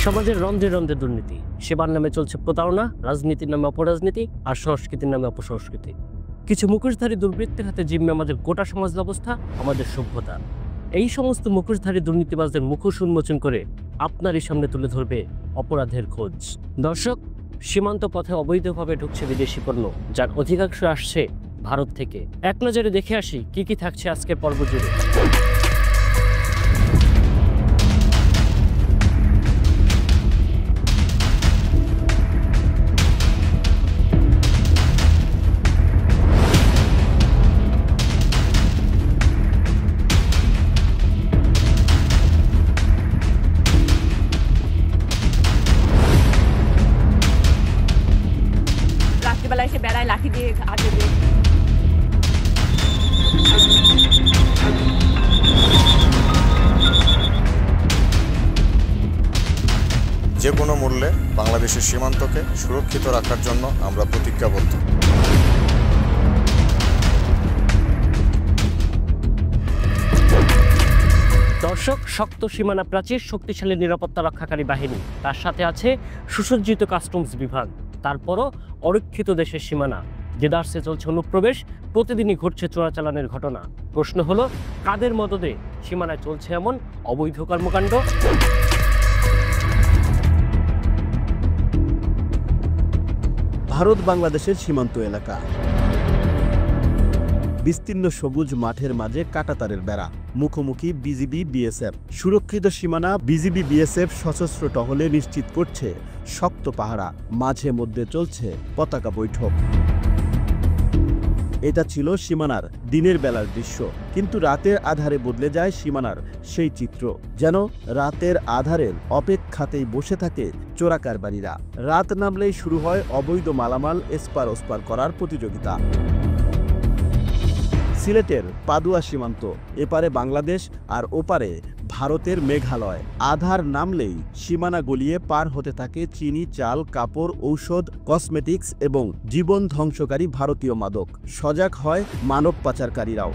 সমাজের রন্ধ্রে রন্ধ্রে দুর্নীতি, সেবার নামে চলছে প্রতারণা, রাজনীতির নামে অপরাজনীতি, আর সংস্কৃতির নামে অপসংস্কৃতি। কিছু মুখোশধারী দুর্বৃত্তের হাতে জিম্মে আমাদের গোটা সমাজ ব্যবস্থা, আমাদের সভ্যতা। এই সমস্ত মুখোশধারী দুর্নীতিবাজদের মুখোশ উন্মোচন করে আপনারই সামনে তুলে ধরবে অপরাধের খোঁজ। দর্শক, সীমান্ত পথে অবৈধভাবে ঢুকছে বিদেশি পণ্য, যার অধিকাংশ আসছে ভারত থেকে। এক নজরে দেখে আসি কি কি থাকছে আজকের পর্ব জুড়ে। রাত্রিবেলা এসে বেড়ায় লাঠি দিয়ে আগে দিয়ে। যে কোনো মূল্যে বাংলাদেশের সীমান্তকে সুরক্ষিত রাখার জন্য আমরা প্রতিজ্ঞাবদ্ধ। দর্শক, শক্ত সীমানা প্রাচীর, শক্তিশালী নিরাপত্তা রক্ষাকারী বাহিনী, তার সাথে আছে সুসজ্জিত কাস্টমস বিভাগ। তারপরও অরক্ষিত দেশের সীমানা, দেদারসে চলছে অনুপ্রবেশ, প্রতিদিনই ঘটছে চোরাচালানের ঘটনা। প্রশ্ন হলো, কাদের মদদে সীমানায় চলছে এমন অবৈধ কর্মকাণ্ড? ভারত বাংলাদেশের সীমান্ত এলাকা। বিস্তীর্ণ সবুজ মাঠের মাঝে কাঁটাতারের বেড়া, মুখোমুখি বিজিবি বিএসএফ। সুরক্ষিত সীমানা, বিজিবি বিএসএফ সশস্ত্র টহলে নিশ্চিত করছে শক্ত পাহারা, মাঝে মধ্যে চলছে পতাকা বৈঠক। এটা ছিল সীমানার দিনের বেলার দৃশ্য, কিন্তু রাতের আধারে বদলে যায় সীমানার সেই চিত্র। যেন রাতের আধারের অপেক্ষাতেই বসে থাকে চোরাকারবারীরা। রাত নামলেই শুরু হয় অবৈধ মালামাল এসপার ওসপার করার প্রতিযোগিতা। সিলেটের পাদুয়া সীমান্ত, এপারে বাংলাদেশ আর ওপারে ভারতের মেঘালয়। আধার নামলেই সীমানা গলিয়ে পার হতে থাকে চিনি, চাল, কাপড়, ঔষধ, কসমেটিক্স এবং জীবন ধ্বংসকারী ভারতীয় মাদক। সজাগ হয় মানব পাচারকারীরাও।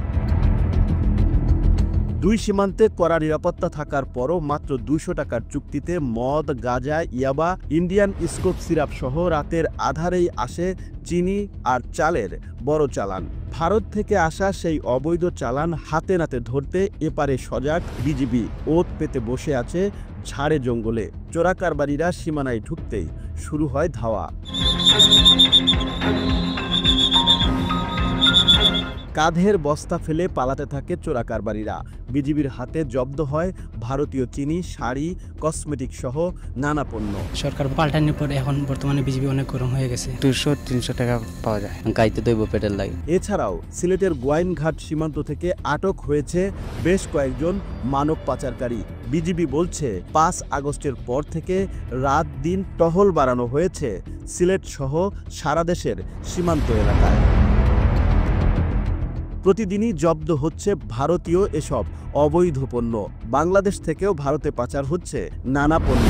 দুই সীমান্তে কড়া নিরাপত্তা থাকার পরও মাত্র 200 টাকার চুক্তিতে মদ, গাঁজা, ইয়াবা, ইন্ডিয়ান স্কোপ সিরাপ সহ রাতের আধারেই আসে চিনি আর চালের বড় চালান। ভারত থেকে আসা সেই অবৈধ চালান হাতে নাতে ধরতে এপারে সজাগ বিজিবি। ওত পেতে বসে আছে ঝাড়ে জঙ্গলে। চোরাকারবারীরা সীমানায় ঢুকতেই শুরু হয় ধাওয়া। কাঁধের বস্তা ফেলে পালাতে থাকে চোরাকারবারীরা। বিজিবির হাতে জব্দ হয় ভারতীয় চিনি, শাড়ি, কসমেটিক সহ নানা পণ্য। সরকার পাল্টানোর পর এখন বর্তমানে বিজিবি অনেক গরম হয়ে গেছে। 200-300 টাকা পাওয়া যায়, গাইতে দইব পেটের লাগে। এছাড়াও সিলেটের গোয়াইনঘাট সীমান্ত থেকে আটক হয়েছে বেশ কয়েকজন মানব পাচারকারী। বিজিবি বলছে 5 আগস্টের পর থেকে রাত দিন টহল বাড়ানো হয়েছে সিলেট সহ সারা দেশের সীমান্ত এলাকায়। প্রতিদিনই জব্দ হচ্ছে ভারতীয় এসব অবৈধ পণ্য। বাংলাদেশ থেকেও ভারতে পাচার হচ্ছে নানা পণ্য।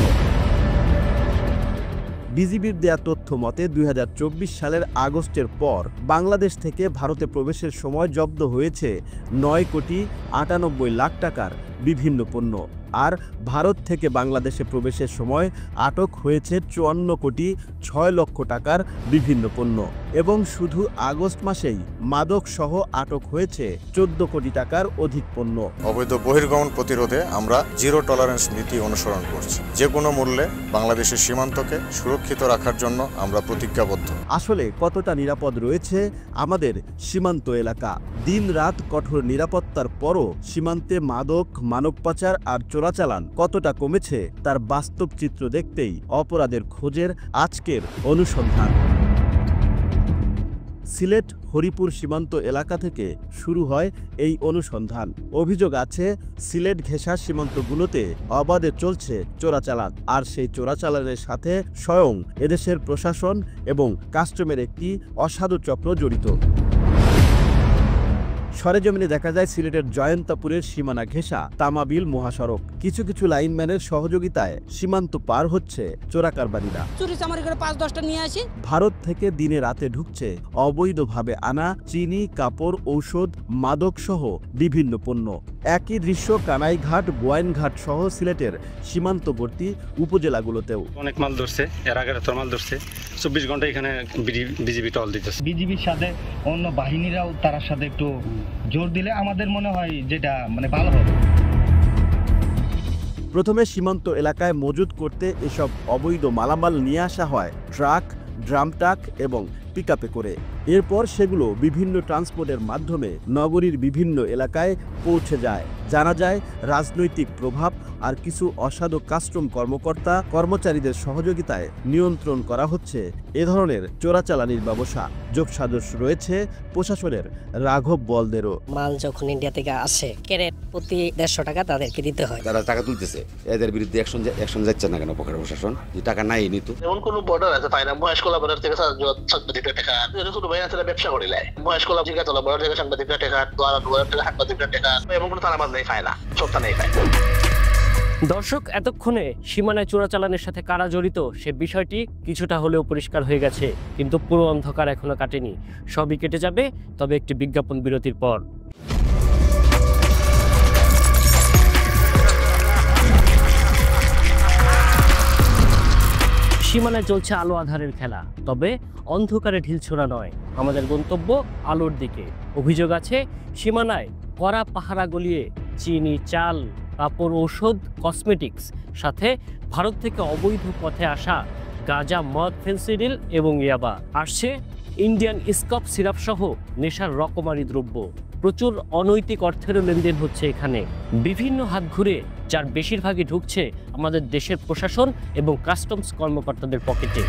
বিজিবির দেয়া তথ্য মতে 2024 সালের আগস্টের পর বাংলাদেশ থেকে ভারতে প্রবেশের সময় জব্দ হয়েছে 9,98,00,000 টাকার বিভিন্ন পণ্য। আর ভারত থেকে বাংলাদেশে প্রবেশের সময় আটক হয়েছে 54,06,00,000 টাকার বিভিন্ন পণ্য। এবং শুধু আগস্ট মাসেই মাদক সহ আটক হয়েছে 14 কোটি টাকার অধিক পণ্য। অবৈধ বহির্গমন প্রতিরোধে আমরা জিরো টলারেন্স নীতি অনুসরণ করছি। যে কোনো মূল্যে বাংলাদেশের সীমান্তকে সুরক্ষিত রাখার জন্য আমরা প্রতিজ্ঞাবদ্ধ। আসলে কতটা নিরাপদ রয়েছে আমাদের সীমান্ত এলাকা? দিন রাত কঠোর নিরাপত্তার পরও সীমান্তে মাদক, মানব পাচার আর চোরাচালান কতটা কমেছে তার বাস্তব চিত্র দেখতেই অপরাধের খোঁজের আজকের অনুসন্ধান। সিলেট হরিপুর সীমান্ত এলাকা থেকে শুরু হয় এই অনুসন্ধান। অভিযোগ আছে সিলেট ঘেঁষা সীমান্তগুলোতে অবাধে চলছে চোরাচালান, আর সেই চোরাচালানের সাথে স্বয়ং এদেশের প্রশাসন এবং কাস্টমের একটি অসাধু চক্র জড়িত। সরেজমিনে দেখা যায় সিলেটের জয়ন্তাপুরের সীমানা ঘেঁষা তামাবিল মহাসড়ক। কিছু কিছু লাইনম্যানের সহযোগিতায় সীমান্ত পার হচ্ছে চোরাকারবারীরা। ভারত থেকে দিনে রাতে ঢুকছে অবৈধভাবে আনা চিনি, কাপড়, ঔষধ, মাদক সহ বিভিন্ন পণ্য। একই দৃশ্য কানাইঘাট, গোয়াইনঘাট সহ সিলেটের সীমান্তবর্তী উপজেলাগুলোতেও। অনেক মাল ধরছে, এর আগে তোর মাল ধরছে, 24 ঘন্টা এখানে বিজিবি টহল দিতেছে। বিজিবির সাথে অন্য বাহিনীরাও তার সাথে একটু জোর দিলে আমাদের মনে হয় যেটা মানে ভালো হবে। প্রথমে সীমান্ত এলাকায় মজুত করতে এসব অবৈধ মালামাল নিয়ে আসা হয় ট্রাক, ড্রাম ট্রাক এবং পিকআপে করে। এরপর সেগুলো বিভিন্ন ট্রান্সপোর্টের মাধ্যমে নগরীর বিভিন্ন এলাকায় পৌঁছে যায়। জানা যায় রাজনৈতিক প্রভাব আর কিছু অসাধু কাস্টম কর্মচারীদের সহযোগিতায় নিয়ন্ত্রণ করা হচ্ছে এ ধরনের চোরাচালানির ব্যবসা। যোগসাজশ রয়েছে প্রশাসনের রাঘব বলদেরও। মাল যখন ইন্ডিয়া থেকে আসে ক্যারেট প্রতি 150 টাকা তাদেরকে দিতে হয়। তারা টাকা তুলতেছে, এদের বিরুদ্ধে অ্যাকশন যাচ্ছে না কেন প্রশাসন? যে টাকা নাই নিত এমন কোন বর্ডার আছে পায় না। মহেশকলা বর্ডার থেকে সাংবাদিকরা টাকা ছোট ভাই আছে ব্যবসা করে নেয়। মহেশকলা জিগাতলা বর্ডার থেকে সাংবাদিকরা টাকা, দোয়ারা বর্ডার থেকে সাংবাদিকরা টাকা, এমন কোনো তারাবাদ নেই পায় না, সত্তা নেই পায়। দর্শক, এতক্ষণে সীমানায় চোরাচালানের সাথে কারা জড়িত সে বিষয়টি কিছুটা হলেও পরিষ্কার হয়ে গেছে, কিন্তু পুরো অন্ধকার এখনো কাটেনি। সবই কেটে যাবে, তবে একটি বিজ্ঞাপন বিরতির পর। সীমানায় চলছে আলো আধারের খেলা, তবে অন্ধকারে ঢিলছোড়া নয়। আমাদের গন্তব্য আলোর দিকে। অভিযোগ আছে সীমানায় কড়া পাহারা গলিয়ে চিনি, চাল, কাপড়, ঔষধ, কসমেটিক্স, সাথে ভারত থেকে অবৈধ পথে আসা গাঁজা, মদ, ফেন্সিডিল এবং ইয়াবা। আসছে ইন্ডিয়ান স্কপ সিরাপ সহ নেশার রকমারি দ্রব্য। প্রচুর অনৈতিক অর্থেরও লেনদেন হচ্ছে এখানে, বিভিন্ন হাত ঘুরে, যার বেশিরভাগই ঢুকছে আমাদের দেশের প্রশাসন এবং কাস্টমস কর্মকর্তাদের পকেটে।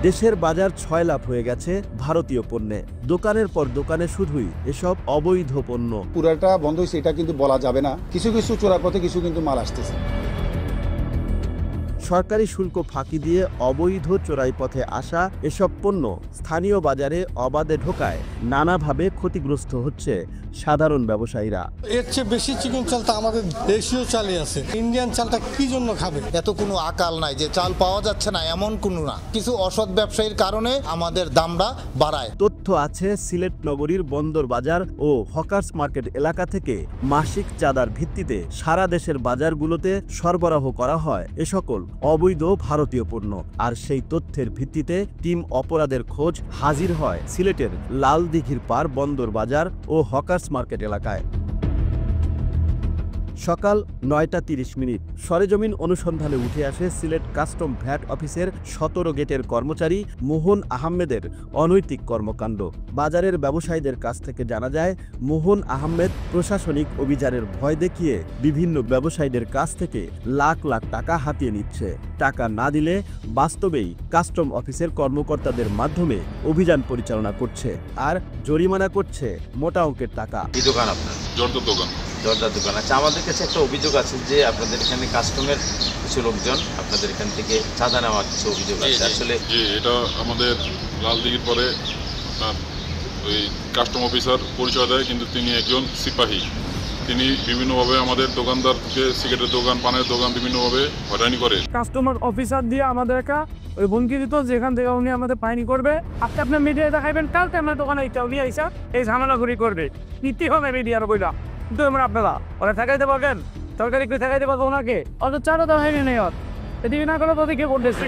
দেশের বাজার 6 লাখ হয়ে গেছে ভারতীয় পণ্যে। দোকানের পর দোকানে শুধুই এসব অবৈধ পণ্য। পুরাটা বন্ধ হয়েছে এটা কিন্তু বলা যাবে না, কিছু কিছু চোরা পথে কিছু কিন্তু মাল আসতেছে। সরকারি শুল্ক ফাঁকি দিয়ে অবৈধ চোরাই পথে আসা এসব পণ্য স্থানীয় বাজারে অবাধে ঢোকায় নানাভাবে ক্ষতিগ্রস্ত হচ্ছে সাধারণ ব্যবসায়ীরা। এর চেয়ে বেশি চিকন চালটা আমাদের দেশীয় চালে আছে। ইন্ডিয়ান চালটা কি জন্য খাবে? এত কোনো আকাল নাই যে চাল পাওয়া যাচ্ছে না, এমন কোনো না। কিছু অসৎ ব্যবসায়ীর কারণে আমাদের দামটা বাড়ায়। তথ্য আছে সিলেট নগরীর বন্দর বাজার ও হকার্স মার্কেট এলাকা থেকে মাসিক চাঁদার ভিত্তিতে সারা দেশের বাজারগুলোতে সরবরাহ করা হয় এ সকল অবৈধ ভারতীয় পণ্য। আর সেই তথ্যের ভিত্তিতে টিম অপরাধের খোঁজ হাজির হয় সিলেটের লালদিঘির পার বন্দর বাজার ও হকার্স মার্কেট এলাকায়। সকাল 9:30 সরেজমিন অনুসন্ধানে উঠে আসে সিলেট কাস্টম ভ্যাট অফিসের 17 গেটের কর্মচারী মোহন আহমেদের অনৈতিক কর্মকাণ্ড। বাজারের ব্যবসায়ীদের কাছ থেকে জানা যায়, মোহন আহমেদ প্রশাসনিক অভিযানের ভয় দেখিয়ে বিভিন্ন ব্যবসায়ীদের কাছ থেকে লাখ লাখ টাকা হাতিয়ে নিচ্ছে। টাকা না দিলে বাস্তবেই কাস্টম অফিসের কর্মকর্তাদের মাধ্যমে অভিযান পরিচালনা করছে আর জরিমানা করছে মোটা অঙ্কের টাকা। এই দোকান আপনার জর্দার দোকান আছে। আমাদের কাছে একটা অভিযোগ আছে যে আপনাদের এখানে কাস্টমের কিছু লোকজন আপনাদের এখান থেকে চাঁদা নেওয়ার কিছু অভিযোগ আছে। আসলে এটা আমাদের লালদিঘির পরে ওই কাস্টম অফিসার পরিচয় দেয়, কিন্তু তিনি একজন সিপাহী। তিনি বিভিন্নভাবে আমাদের দোকানদারকে সিগারেটের দোকান, পানের দোকান বিভিন্নভাবে হয়রানি করে। কাস্টমার অফিসার দিয়ে আমাদের একটা ওই হুমকি দিত যেখান থেকে উনি আমাদের ফাইনি করবে। আপনি আপনার মিডিয়ায় দেখাইবেন, কালকে আপনার দোকানে এইটা উনি আইসা এই ঝামেলা ঘুরি করবে, নীতি হবে মিডিয়ার বইলা। কিন্তু আমরা আপনারা ওরা ঠেকাইতে পারবেন, সরকারি কেউ ঠেকাইতে পারবো ওনাকে। অত চারও তো হয়নি নেই এদিকে না করে তোদের কে করতেছে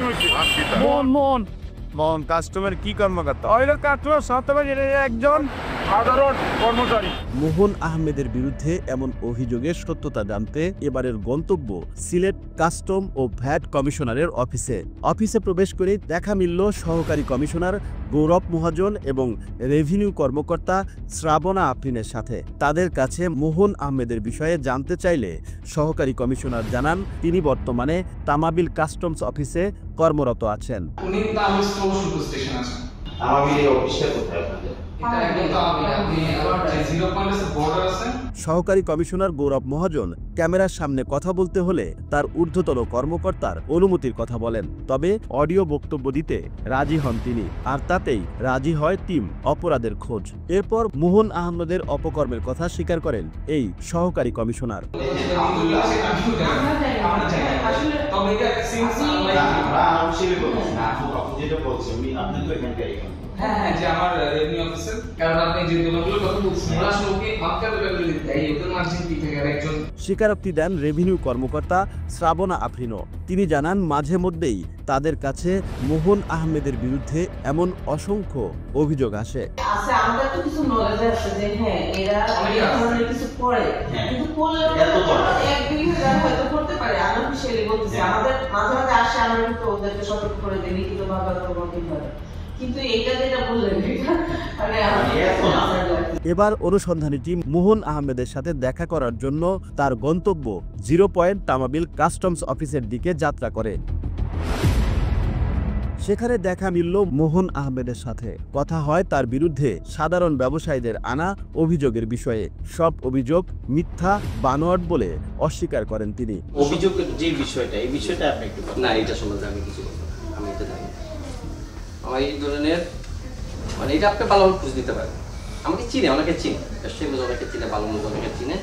মোহন কাস্টমার কি কর্মকর্তা? কাস্টমার সত্যবাদী একজন সাধারণ কর্মচারী। মোহন আহমেদের বিরুদ্ধে এমন অভিযোগের সত্যতা জানতে এবারের গন্তব্য সিলেট কাস্টম ও ভ্যাট কমিশনারের অফিসে প্রবেশ করে দেখা মিলল সহকারী কমিশনার গৌরব মহাজন এবং রেভিনিউ কর্মকর্তা শ্রাবণা আফরিনের সাথে। তাদের কাছে মোহন আহমেদের বিষয়ে জানতে চাইলে সহকারী কমিশনার জানান তিনি বর্তমানে তামাবিল কাস্টমস অফিসে কর্মরত আছেন। সহকারী কমিশনার গৌরব মহাজন ক্যামেরার সামনে কথা বলতে হলে তার ঊর্ধ্বতন কর্মকর্তার অনুমতির কথা বলেন, তবে অডিও বক্তব্য দিতে রাজি হন তিনি, আর তাতেই রাজি হয় টিম অপরাধের খোঁজ। এরপর মোহন আহমেদের অপকর্মের কথা স্বীকার করেন এই সহকারী কমিশনার। হ্যাঁ হ্যাঁ যে আমার রেভিনিউ অফিসার, কারণ আপনি যে দোকানগুলোর কথা বলছেন ওরা আসলে ওকে মাপকার ব্যাপারে দিতে এই ওদের মার্জিন কি থেকে একজন স্বীকারোক্তি দেন রেভিনিউ কর্মকর্তা শ্রাবণা আফরিনো। তিনি জানান মাঝে মধ্যেই তাদের কাছে মোহন আহমেদের বিরুদ্ধে এমন অসংখ্য অভিযোগ আসে। আচ্ছা আমাদের তো কিছু নলেজ আছে যে হ্যাঁ এরা এই ধরনের কিছু করে, কিন্তু করলে এক দুই হাজার হয়তো করতে পারে। আমি অফিসিয়ালি বলতেছি আমাদের মাঝে মাঝে আসে, আমরা কিন্তু ওদেরকে সতর্ক করে দিই লিখিতভাবে অথবা কিভাবে, কিন্তু এইটা যেটা বললেন এটা মানে এবার অনুসন্ধানী টিম মোহন আহমেদের সাথে দেখা করার জন্য তার গন্তব্য 0 পয়েন্ট তামাবিল কাস্টমস অফিসের দিকে যাত্রা করে। সেখানে দেখা মিলল মোহন আহমেদের সাথে। কথা হয় তার বিরুদ্ধে সাধারণ ব্যবসায়ীদের আনা অভিযোগের বিষয়ে। সব অভিযোগ মিথ্যা, বানোয়াট বলে অস্বীকার করেন তিনি। অভিযোগের যে বিষয়টা, এই বিষয়টা আপনি একটু না, এটা সম্বন্ধে আমি কিছু বলবো না, আমি এটা জানি। আমার এই ধরনের মানে এটা আপনি ভালোভাবে খুঁজ দিতে পারেন। আমাকে চিনে, অনেকে চিনে, ব্যবসায়ী অনেকে চিনে, ভালো মন্দ অনেকে চিনে,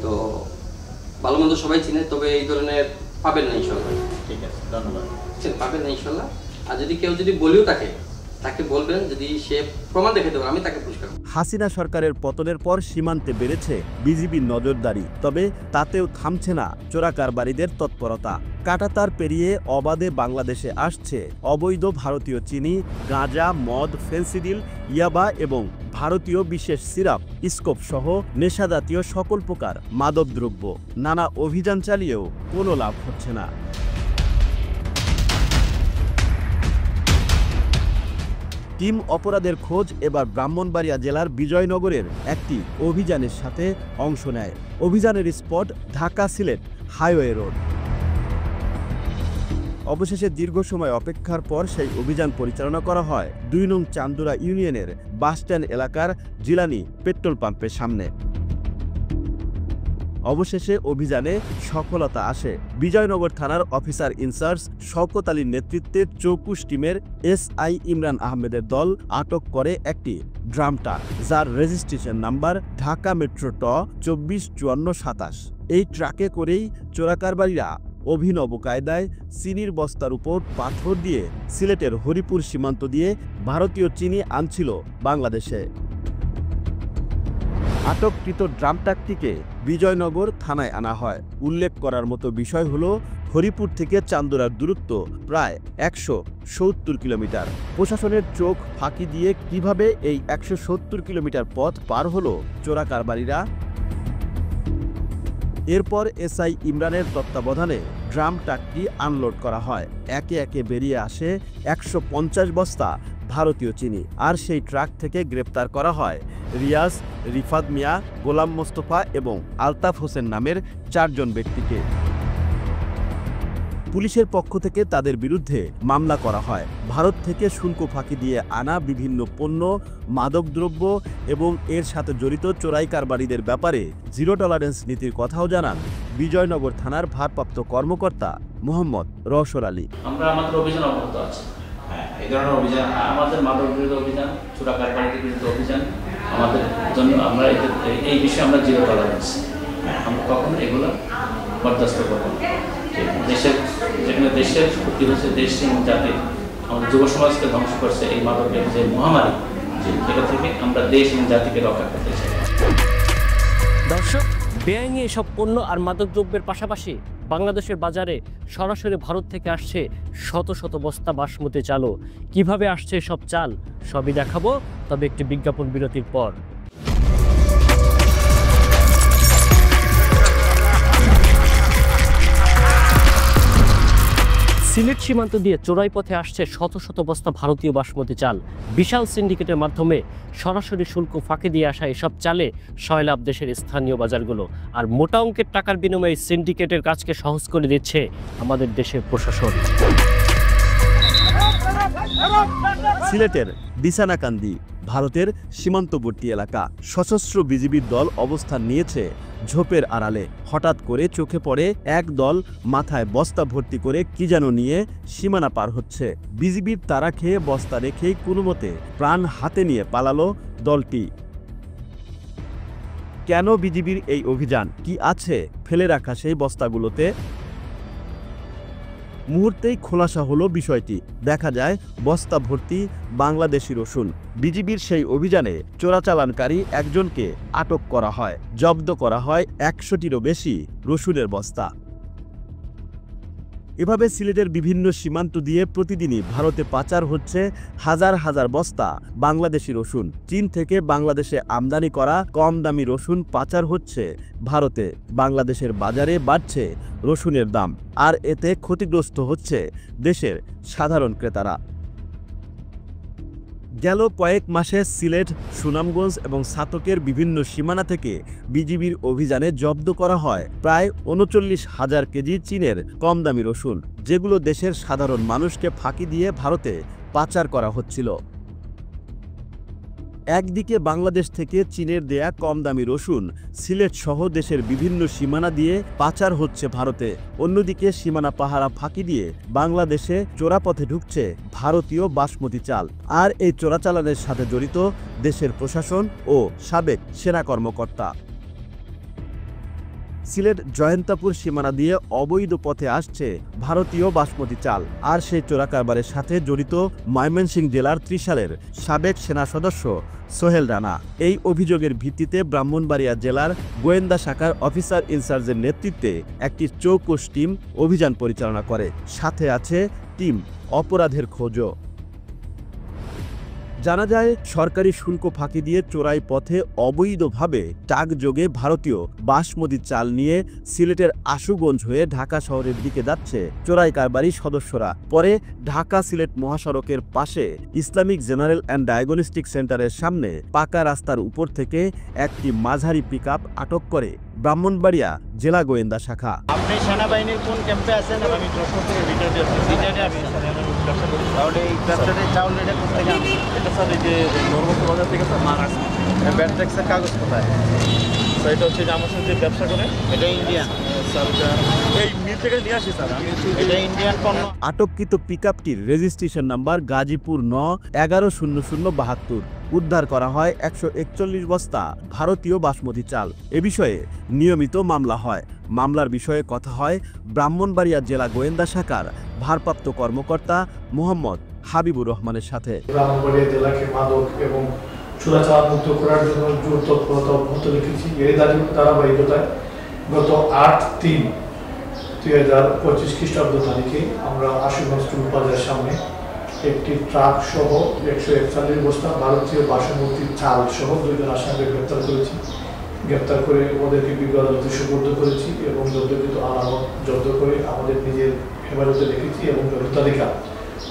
তো ভালো মন্দ সবাই চিনে, তবে এই ধরনের পাবেন না ইনশাল্লাহ। ঠিক আছে, ধন্যবাদ। পাবেন না ইনশাল্লাহ। আর যদি কেউ যদি বলেও তাকে বলবেন, যদি সে প্রমাণ দেখাতে পারে আমি তাকে পুরস্কার। হাসিনা সরকারের পতনের পর সীমান্তে বেড়েছে বিজিবির নজরদারি, তবে তাতেও থামছে না চোরাকারবারিদের তৎপরতা। কাঁটাতার পেরিয়ে অবাধে বাংলাদেশে আসছে অবৈধ ভারতীয় চিনি, গাঁজা, মদ, ফেন্সিডিল, ইয়াবা এবং ভারতীয় বিশেষ সিরাপ, স্কোপ সহ নেশাজাতীয় সকল প্রকার মাদকদ্রব্য। নানা অভিযান চালিয়েও কোনো লাভ হচ্ছে না। টিম অপরাধের খোঁজ এবার ব্রাহ্মণবাড়িয়া জেলার বিজয়নগরের একটি অভিযানের সাথে অংশ নেয়। অভিযানের spot Dhaka Sylhet highway road. অবশেষে দীর্ঘ সময় অপেক্ষার পর সেই অভিযান পরিচালনা করা হয় 2 নং চান্দুরা ইউনিয়নের বাসস্ট্যান্ড এলাকার জিলানি পেট্রোল পাম্পের সামনে। অবশেষে অভিযানে সফলতা আসে। বিজয়নগর থানার অফিসার ইনচার্জ শওকত আলীর নেতৃত্বে চৌকুশ টিমের SI ইমরান আহমেদের দল আটক করে একটি ড্রাম ট্রাক, যার রেজিস্ট্রেশন নাম্বার ঢাকা মেট্রো ট 245427। এই ট্রাকে করেই চোরাকারবারিরা অভিনব কায়দায় চিনির বস্তার উপর পাথর দিয়ে সিলেটের হরিপুর সীমান্ত দিয়ে ভারতীয় চিনি আনছিল বাংলাদেশে। আটককৃত ড্রাম ট্রাকটিকে বিজয়নগর থানায় আনা হয়। উল্লেখ করার মতো বিষয় হলো হরিপুর থেকে চান্দুরার দূরত্ব প্রায় 170 কিলোমিটার। প্রশাসনের চোখ ফাঁকি দিয়ে কিভাবে এই 170 কিলোমিটার পথ পার হলো চোরাকারবারিরা? এরপর SI ইমরানের তত্ত্বাবধানে ড্রাম ট্রাকটি আনলোড করা হয়। একে একে বেরিয়ে আসে 150 বস্তা ভারতীয় চিনি। আর সেই ট্রাক থেকে গ্রেপ্তার করা হয় রিয়াজ, রিফাত মিয়া, গোলাম মোস্তফা এবং আলতাফ হোসেন নামের 4 জন ব্যক্তিকে। পুলিশের পক্ষ থেকে তাদের বিরুদ্ধে মামলা করা হয়। ভারত থেকে শুল্ক ফাঁকি দিয়ে আনা বিভিন্ন পণ্য, মাদকদ্রব্য এবং এর সাথে জড়িত চোরাই কারবারিদের ব্যাপারে 0 টলারেন্স নীতির কথাও জানান বিজয়নগর থানার ভারপ্রাপ্ত কর্মকর্তা মোহাম্মদ রওশন আলী। আমরা আমাদের অভিযান অব্যাহত আছে। হ্যাঁ, এই ধরনের অভিযান আমাদের মাদক বিরোধী অভিযান, চোরাকারবারিদের বিরুদ্ধে অভিযান, আমাদের জন্য আমরা এই বিষয়ে আমরা 0 টলারেন্স। আমরা কখনো এগুলো বরদাস্ত করব না। দেশের যেখানে দেশের ক্ষতি হচ্ছে, দেশ এবং জাতির, আমাদের যুব সমাজকে ধ্বংস করছে এই মাদকের যে মহামারী, এটা থেকে আমরা দেশ এবং জাতিকে রক্ষা করতে চাই। দর্শক, বেআইনি এসব পণ্য আর মাদকদ্রব্যের পাশাপাশি বাংলাদেশের বাজারে সরাসরি ভারত থেকে আসছে শত শত বস্তা বাসমতি চালও। কিভাবে আসছে সব চাল সবই দেখাবো, তবে একটি বিজ্ঞাপন বিরতির পর। সিলেট সীমান্ত দিয়ে চোরাই পথে আসছে শত শত বস্তা ভারতীয় বাসমতি চাল। বিশাল সিন্ডিকেটের মাধ্যমে সরাসরি শুল্ক ফাঁকি দিয়ে আসা এসব চালে সয়লাভ দেশের স্থানীয় বাজারগুলো। আর মোটা অঙ্কের টাকার বিনিময়ে সিন্ডিকেটের কাজকে সহজ করে দিচ্ছে আমাদের দেশের প্রশাসন। সিলেটের বিছানাকান্দি ভারতের সীমান্তবর্তী এলাকা। সশস্ত্র বিজিবির দল অবস্থান নিয়েছে ঝোপের আড়ালে। হঠাৎ করে চোখে পড়ে এক দল মাথায় বস্তা ভর্তি করে কি যেন নিয়ে সীমানা পার হচ্ছে। বিজিবির তাড়া খেয়ে বস্তা রেখেই কোনোমতে প্রাণ হাতে নিয়ে পালালো দলটি। কেন বিজিবির এই অভিযান? কি আছে ফেলে রাখা সেই বস্তাগুলোতে? মুহূর্তেই খোলাসা হলো বিষয়টি। দেখা যায় বস্তা ভর্তি বাংলাদেশি রসুন। বিজিবির সেই অভিযানে চোরাচালানকারী একজনকে আটক করা হয়, জব্দ করা হয় 100টিরও বেশি রসুনের বস্তা। এভাবে সিলেটের বিভিন্ন সীমান্ত দিয়ে প্রতিদিনই ভারতে পাচার হচ্ছে হাজার হাজার বস্তা বাংলাদেশি রসুন। চীন থেকে বাংলাদেশে আমদানি করা কম দামি রসুন পাচার হচ্ছে ভারতে। বাংলাদেশের বাজারে বাড়ছে রসুনের দাম, আর এতে ক্ষতিগ্রস্ত হচ্ছে দেশের সাধারণ ক্রেতারা। গেল কয়েক মাসে সিলেট, সুনামগঞ্জ এবং ছাতকের বিভিন্ন সীমানা থেকে বিজিবির অভিযানে জব্দ করা হয় প্রায় ৩৯,০০০ কেজি চীনের কম দামি রসুন, যেগুলো দেশের সাধারণ মানুষকে ফাঁকি দিয়ে ভারতে পাচার করা হচ্ছিল। একদিকে বাংলাদেশ থেকে চীনের দেয়া কম দামি রসুন সিলেট সহ দেশের বিভিন্ন সীমানা দিয়ে পাচার হচ্ছে ভারতে, অন্যদিকে সীমানা পাহারা ফাঁকি দিয়ে বাংলাদেশে চোরাপথে ঢুকছে ভারতীয় বাসমতি চাল। আর এই চোরাচালানের সাথে জড়িত দেশের প্রশাসন ও সাবেক সেনা কর্মকর্তা। সিলেট জয়ন্তাপুর সীমানা দিয়ে অবৈধ পথে আসছে ভারতীয় বাসমতি চাল, আর সেই চোরাকারবারের সাথে জড়িত ময়মনসিংহ জেলার ত্রিশালের সাবেক সেনা সদস্য সোহেল রানা। এই অভিযোগের ভিত্তিতে ব্রাহ্মণবাড়িয়া জেলার গোয়েন্দা শাখার অফিসার ইনচার্জের নেতৃত্বে একটি চৌকস টিম অভিযান পরিচালনা করে, সাথে আছে টিম অপরাধের খোঁজও। জানা যায় সরকারি শুল্ক ফাঁকি দিয়ে চোরাই পথে অবৈধভাবে টাকযোগে ভারতীয় বাসমতি চাল নিয়ে সিলেটের আশুগঞ্জ হয়ে ঢাকা শহরের দিকে যাচ্ছে চোরাই কারবারি সদস্যরা। পরে ঢাকা সিলেট মহাসড়কের পাশে ইসলামিক জেনারেল অ্যান্ড ডায়াগনস্টিক সেন্টারের সামনে পাকা রাস্তার উপর থেকে একটি মাঝারি পিকআপ আটক করে ব্রাহ্মণবাড়িয়া জেলা গোয়েন্দা শাখা। আপনি সেনাবাহিনীর কোন ক্যাম্পে আছেন? আমি যশোর থেকে রিটার্ন আসছি। রিটার্নে আমি ব্যবসা করি। তাহলে এই ব্যবসাতে চাউল এটা কোথা থেকে আনি? এটা স্যার এই যে নর্মদা বাজার থেকে স্যার মাল আসছে। ব্যাড ট্যাক্সের কাগজ কোথায়? স্যার এটা হচ্ছে যে আমার সাথে ব্যবসা করে এটা ইন্ডিয়ান। স্যার এই মিল থেকে নিয়ে আসি স্যার আমি। এটা ইন্ডিয়ান পণ্য। আটককৃত পিকআপটির রেজিস্ট্রেশন নাম্বার গাজীপুর ৯-১১-০০-৭২। উদ্ধার করা হয় ১৪১ বস্তা ভারতীয় বাসমতি চাল। এ বিষয়ে নিয়মিত মামলা হয়। মামলার বিষয়ে কথা হয় ব্রাহ্মণবাড়িয়া জেলা গোয়েন্দা শাখার ভারপ্রাপ্ত কর্মকর্তা মোহাম্মদ হাবিবুর রহমানের সাথে। ব্রাহ্মণবাড়িয়া জেলাকে মাদক এবং চোরাচালান মুক্ত করার জন্য জোর তৎপরতা অব্যাহত রেখেছি। এর ধারাবাহিকতায় গত ৮/৩/২০২৫ খ্রিস্টাব্দ তারিখে আমরা আশুগঞ্জ টুল প্লাজার সামনে একটি ট্রাক সহ ১৪১ বস্তা ভারতীয় বাসমতি চাল সহ ২ জন আসামিকে গ্রেপ্তার করেছি। গ্রেপ্তার করে ওদেরকে বিজ্ঞ আদালতে সুপর্দ করেছি এবং জব্দকৃত আলামত জব্দ করে আমাদের নিজের হেফাজতে রেখেছি এবং তালিকা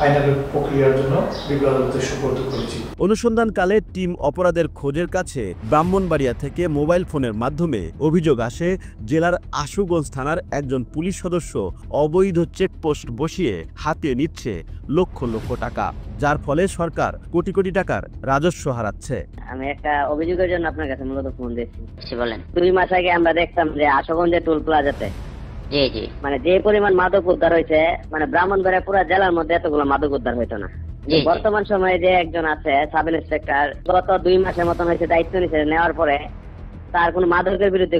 আইনানুগ প্রক্রিয়ার জন্য বিজ্ঞ আদালতে সুপর্দ করেছি। অনুসন্ধানকালে টিম অপরাধের খোঁজের কাছে ব্রাহ্মণবাড়িয়া থেকে মোবাইল ফোনের মাধ্যমে অভিযোগ আসে জেলার আশুগঞ্জ থানার একজন পুলিশ সদস্য অবৈধ চেকপোস্ট বসিয়ে হাতিয়ে নিচ্ছে লক্ষ লক্ষ টাকা, যার ফলে সরকার কোটি কোটি টাকার রাজস্ব হারাচ্ছে। আমি একটা অভিযোগের জন্য আপনার কাছে মূলত ফোন দিচ্ছি। বলেন। 2 মাস আগে আমরা দেখতাম যে আশুগঞ্জের টুল প্লাজাতে মানে যে পরিমাণ মাদক উদ্ধার হয়েছে, মানে ব্রাহ্মণবাড়িয়া পুরো জেলার মধ্যে এতগুলো মাদক উদ্ধার হইতো না। বর্তমান সময়ে যে একজন আছে সাব ইন্সপেক্টর, গত 2 মাসের মতন হয়েছে দায়িত্ব নিয়েছে, নেওয়ার পরে তার কোনো মাদকের বিরুদ্ধে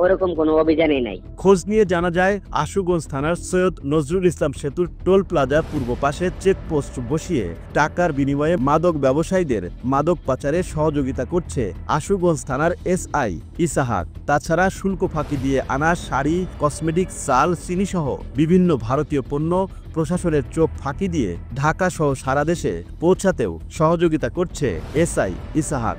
ওরকম কোনো অভিযানই নাই। খোঁজ নিয়ে জানা যায় আশুগঞ্জ থানার সৈয়দ নজরুল ইসলাম সেতুর টোল প্লাজা পূর্ব পাশে চেকপোস্ট বসিয়ে টাকার বিনিময়ে মাদক ব্যবসায়ীদের মাদক পাচারে সহযোগিতা করছে আশুগঞ্জ থানার SI ইসাহাক। তাছাড়া শুল্ক ফাঁকি দিয়ে আনা শাড়ি, কসমেটিক, চাল, চিনি সহ বিভিন্ন ভারতীয় পণ্য প্রশাসনের চোখ ফাঁকি দিয়ে ঢাকা সহ সারা দেশে পৌঁছাতেও সহযোগিতা করছে SI ইসাহাক।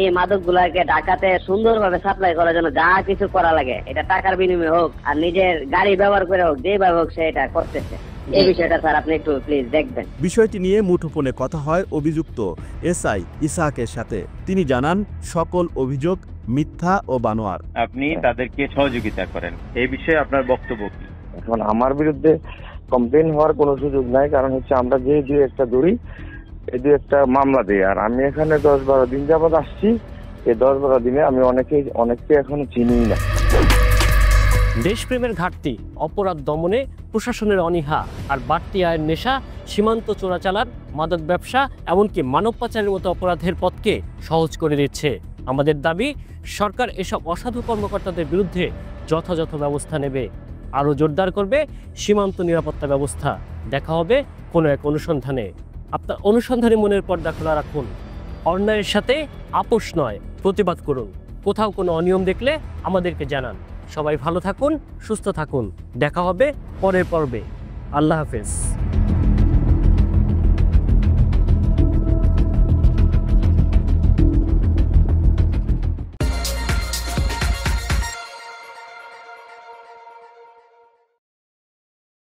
এই মাদক গুলাকে ঢাকাতে সুন্দরভাবে সাপ্লাই করার জন্য যা কিছু করা লাগে, এটা টাকার বিনিময়ে হোক আর নিজের গাড়ি ব্যবহার করে হোক, যেভাবে হোক সে এটা করতেছে। এই বিষয়টা স্যার আপনি একটু প্লিজ দেখবেন। বিষয়টি নিয়ে মুঠোফোনে কথা হয় অভিযুক্ত SI ইসাহাকের সাথে। তিনি জানান সকল অভিযোগ মিথ্যা ও বানোয়ার। আপনি তাদেরকে সহযোগিতা করেন, এই বিষয়ে আপনার বক্তব্য কি? এখন আমার বিরুদ্ধে কমপ্লেন হওয়ার কোনো সুযোগ নাই, কারণ হচ্ছে আমরা যে 2-1টা ধরি, এই 2-1টা মামলা দিই। আর আমি এখানে 10-12 দিন যাবত আসছি। এই 10-12 দিনে আমি অনেককে এখনো চিনি না। দেশপ্রেমের ঘাটতি, অপরাধ দমনে প্রশাসনের অনীহা আর বাড়তি আয়ের নেশা, সীমান্ত চোরাচালান, মাদক ব্যবসা, এমনকি মানব পাচারের মতো অপরাধের পথকে সহজ করে দিচ্ছে। আমাদের দাবি সরকার এসব অসাধু কর্মকর্তাদের বিরুদ্ধে যথাযথ ব্যবস্থা নেবে। আরও জোরদার করবে সীমান্ত নিরাপত্তা ব্যবস্থা। দেখা হবে কোনো এক অনুসন্ধানে। আপনার অনুসন্ধানে মনের পর্দা খোলা রাখুন। অন্যায়ের সাথে আপোষ নয়, প্রতিবাদ করুন। কোথাও কোনো অনিয়ম দেখলে আমাদেরকে জানান। সবাই ভালো থাকুন, সুস্থ থাকুন। দেখা হবে পরের পর্বে। আল্লাহ হাফেজ।